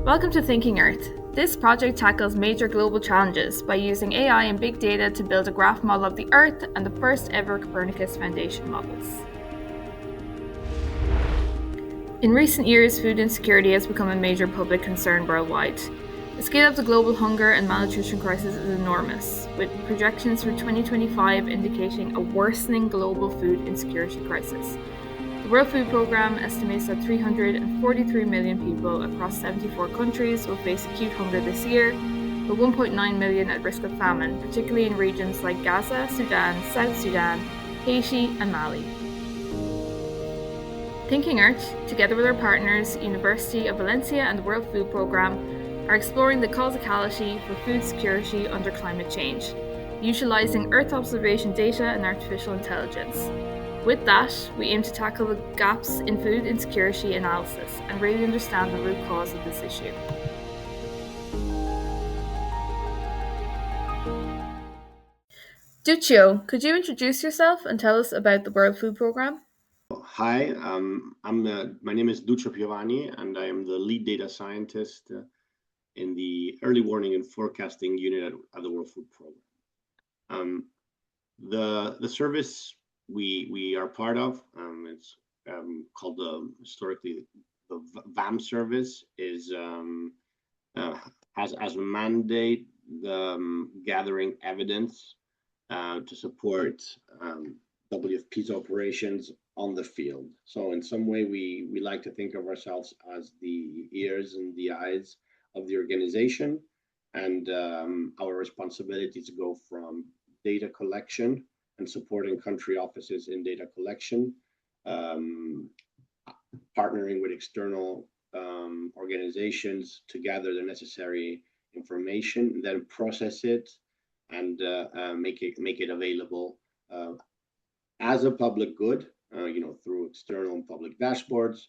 Welcome to Thinking Earth. This project tackles major global challenges by using AI and big data to build a graph model of the Earth and the first ever Copernicus Foundation models. In recent years, food insecurity has become a major public concern worldwide. The scale of the global hunger and malnutrition crisis is enormous, with projections for 2025 indicating a worsening global food insecurity crisis. The World Food Programme estimates that 343 million people across 74 countries will face acute hunger this year, with 1.9 million at risk of famine, particularly in regions like Gaza, Sudan, South Sudan, Haiti, and Mali. Thinking Earth, together with our partners, University of Valencia and the World Food Programme, are exploring the causality for food security under climate change, utilising Earth observation data and artificial intelligence. With that, we aim to tackle the gaps in food insecurity analysis and really understand the root cause of this issue. Duccio, could you introduce yourself and tell us about the World Food Programme? Hi, my name is Duccio Piovani, and I am the lead data scientist in the early warning and forecasting unit at the World Food Programme. The service we are part of, it's called historically the VAM service, has as a mandate the gathering evidence to support WFP's operations on the field. So in some way, we like to think of ourselves as the ears and the eyes of the organization, and our responsibilities go from data collection and supporting country offices in data collection, partnering with external organizations to gather the necessary information, then process it and make it available as a public good, through external and public dashboards,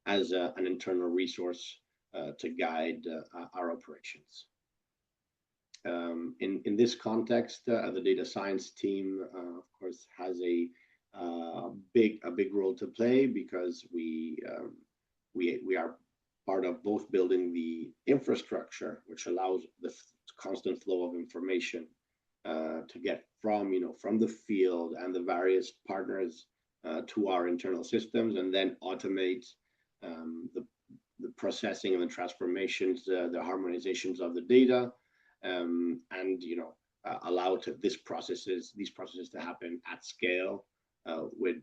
as an internal resource to guide our operations. In this context, the data science team, of course, has a big role to play, because we are part of both building the infrastructure, which allows the constant flow of information to get from the field and the various partners to our internal systems, and then automate the processing and the transformations, the harmonizations of the data, and allow these processes to happen at scale with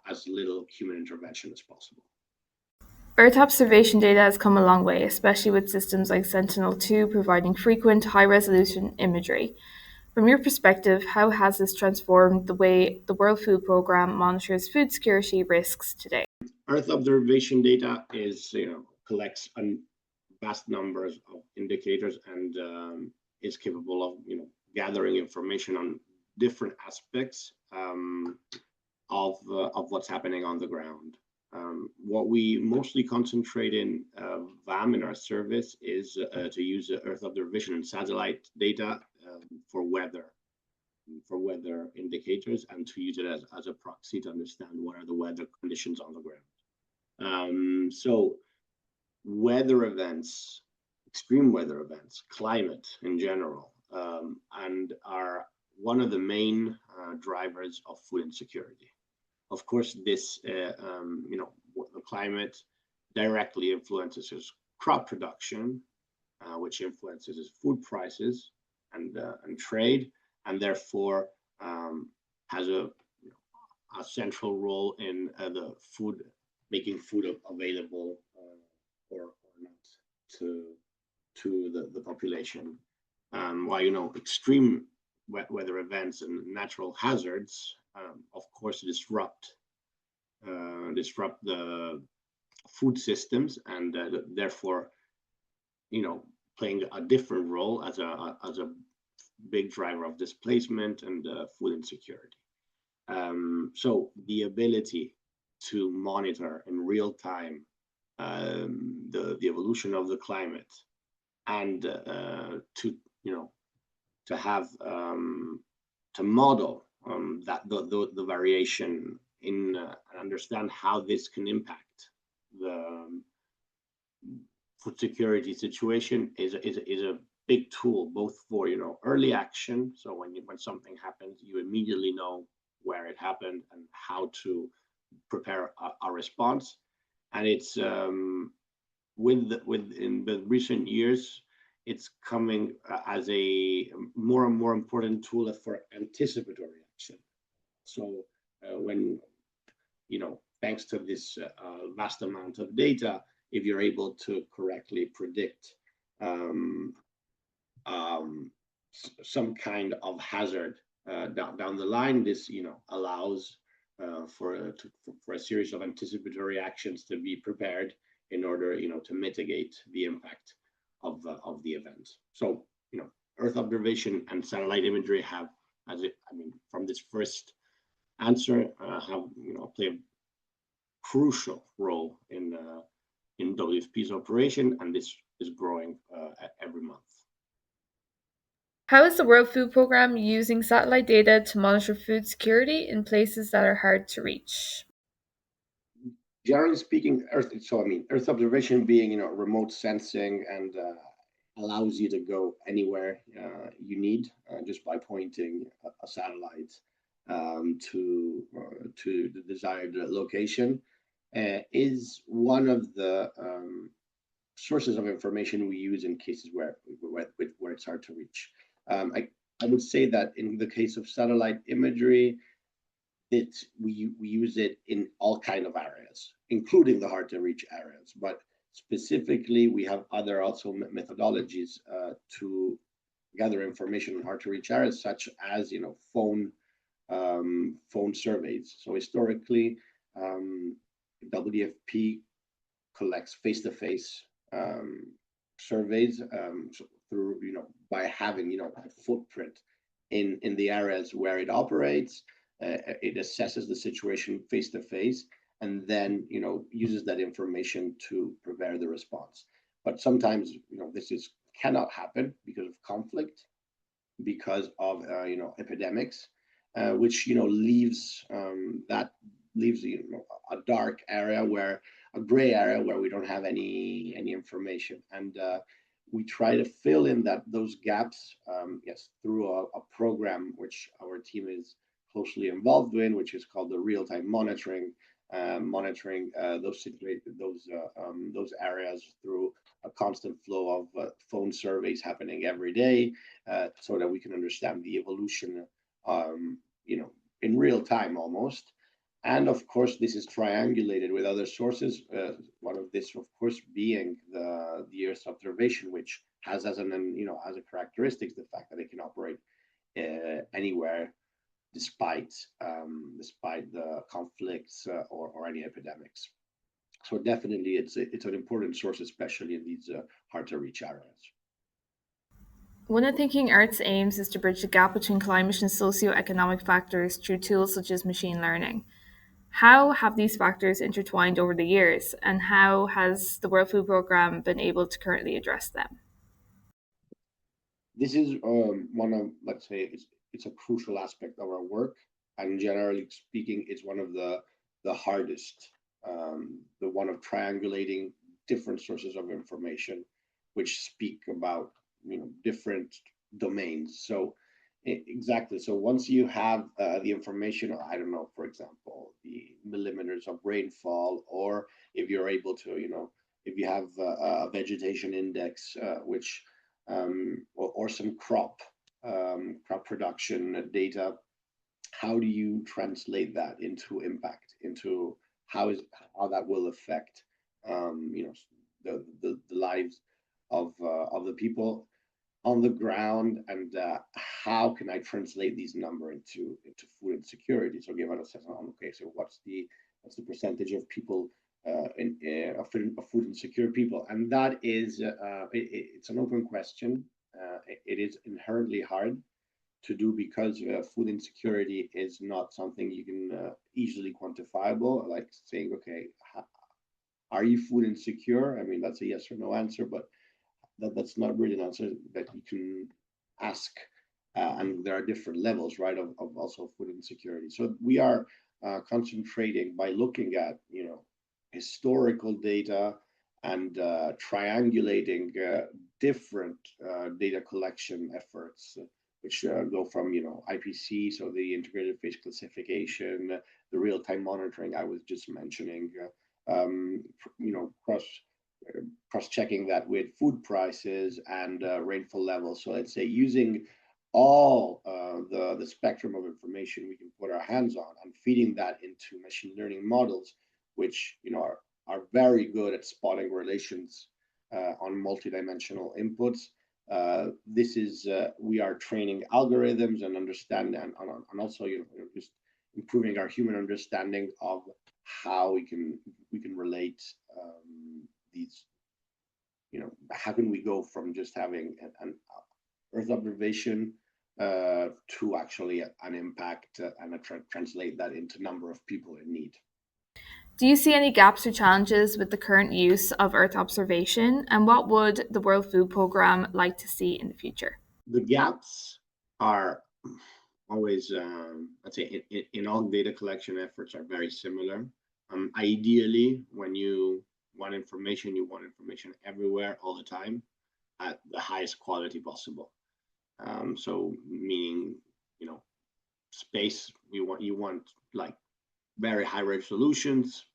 as little human intervention as possible. Earth observation data has come a long way, especially with systems like Sentinel-2 providing frequent, high-resolution imagery. From your perspective, how has this transformed the way the World Food Programme monitors food security risks today? Earth observation data collects vast numbers of indicators and is capable of gathering information on different aspects of what's happening on the ground. What we mostly concentrate in VAM in our service is to use Earth observation and satellite data for weather indicators, and to use it as a proxy to understand what are the weather conditions on the ground. So weather events, extreme weather events, climate in general, and are one of the main drivers of food insecurity. Of course, this the climate directly influences crop production, which influences food prices and trade, and therefore has a central role in the making food available or not to the population. While extreme weather events and natural hazards, of course, disrupt the food systems, and therefore, playing a different role as a big driver of displacement and food insecurity. So the ability to monitor in real time the evolution of the climate, and to have to model that the variation in understand how this can impact food security situation is a big tool both for early action. So when something happens, you immediately know where it happened and how to prepare a response. And it's with in the recent years, it's coming as a more and more important tool for anticipatory action. So when thanks to this vast amount of data, if you're able to correctly predict um, um, some kind of hazard down the line, this allows for a series of anticipatory actions to be prepared in order to mitigate the impact of the event. So Earth observation and satellite imagery have, from this first answer, have play a crucial role in WFP's operation, and this is growing every month. How is the World Food Programme using satellite data to monitor food security in places that are hard to reach? Generally speaking, Earth observation being remote sensing and allows you to go anywhere you need just by pointing a satellite to the desired location, is one of the sources of information we use in cases where it's hard to reach. I would say that in the case of satellite imagery, we use it in all kind of areas, including the hard to reach areas. But specifically, we have other also methodologies to gather information on hard to reach areas, such as phone surveys. So historically, WFP collects face-to-face surveys through by having a footprint in the areas where it operates. It assesses the situation face to face, and then uses that information to prepare the response. But sometimes this is cannot happen because of conflict, because of epidemics, which leaves a dark area, where a gray area where we don't have any information, and we try to fill in those gaps, yes, through a program which our team is closely involved in, which is called the real-time monitoring, monitoring those areas through a constant flow of phone surveys happening every day, so that we can understand the evolution, um, in real time almost. And of course, this is triangulated with other sources. One of this, of course, being the Earth observation, which has as a characteristic the fact that it can operate anywhere, despite the conflicts or any epidemics. So definitely, it's an important source, especially in these hard to reach areas. One of Thinking Art's aims is to bridge the gap between climate and socio-economic factors through tools such as machine learning. How have these factors intertwined over the years, and how has the World Food Programme been able to currently address them? This is one of, let's say, it's a crucial aspect of our work, and generally speaking, it's one of the hardest, the one of triangulating different sources of information, which speak about different domains. So exactly. So once you have the information, I don't know, for example, the millimeters of rainfall, or if you're able to, if you have a vegetation index, which or some crop production data, how do you translate that into impact, into how that will affect the lives of the people on the ground, and how can I translate these number into food insecurity? So give us a sense on, okay, so what's the percentage of people of food insecure people? And that is it's an open question. It is inherently hard to do because food insecurity is not something you can easily quantifiable, like saying, okay, are you food insecure? I mean, that's a yes or no answer, but that's not really an answer that you can ask. And there are different levels, right, of also food insecurity. So we are concentrating by looking at historical data and triangulating different data collection efforts, which go from IPC, so the integrated face classification, the real-time monitoring I was just mentioning, um, cross cross-checking that with food prices and rainfall levels. So let's say using all the spectrum of information we can put our hands on and feeding that into machine learning models, which are very good at spotting relations on multidimensional inputs. This is we are training algorithms and understand and also just improving our human understanding of how we can relate these. How can we go from just having an Earth observation to actually an impact and translate that into number of people in need. Do you see any gaps or challenges with the current use of Earth observation, and what would the World Food Programme like to see in the future? The gaps are always, I'd say, in all data collection efforts are very similar. Ideally, when you want information everywhere all the time at the highest quality possible. So meaning, you know, space, you want like very high resolutions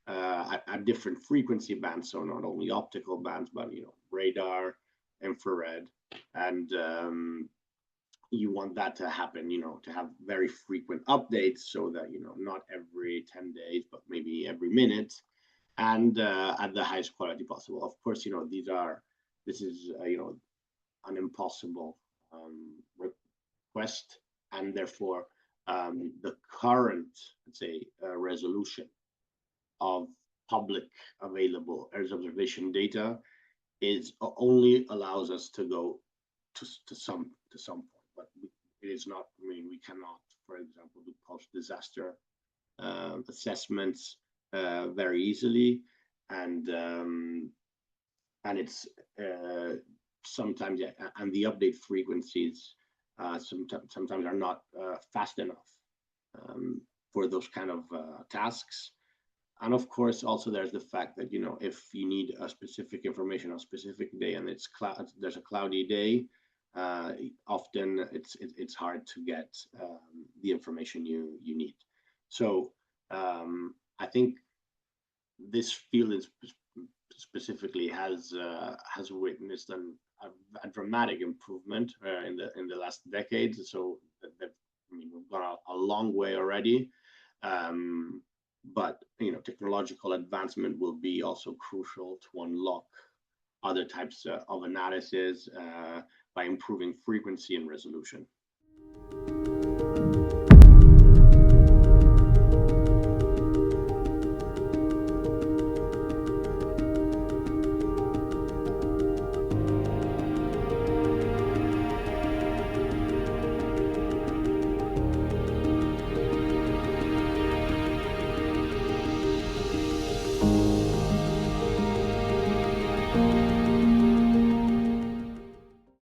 at different frequency bands. So not only optical bands, but radar, infrared, and you want that to happen. To have very frequent updates, so that not every 10 days, but maybe every minute, and at the highest quality possible. Of course, this is an impossible request, and therefore the current, let's say, resolution of public available Earth observation data is only allows us to go to some point, but it is not. I mean, we cannot, for example, do post-disaster assessments very easily, and it's sometimes, yeah, and the update frequencies sometimes are not fast enough for those kind of tasks. And of course, also there's the fact that if you need a specific information on a specific day and there's a cloudy day, often it's hard to get the information you need. So I think this field is specifically has witnessed a dramatic improvement in the last decades. So we've gone a long way already. But technological advancement will be also crucial to unlock other types of analysis by improving frequency and resolution.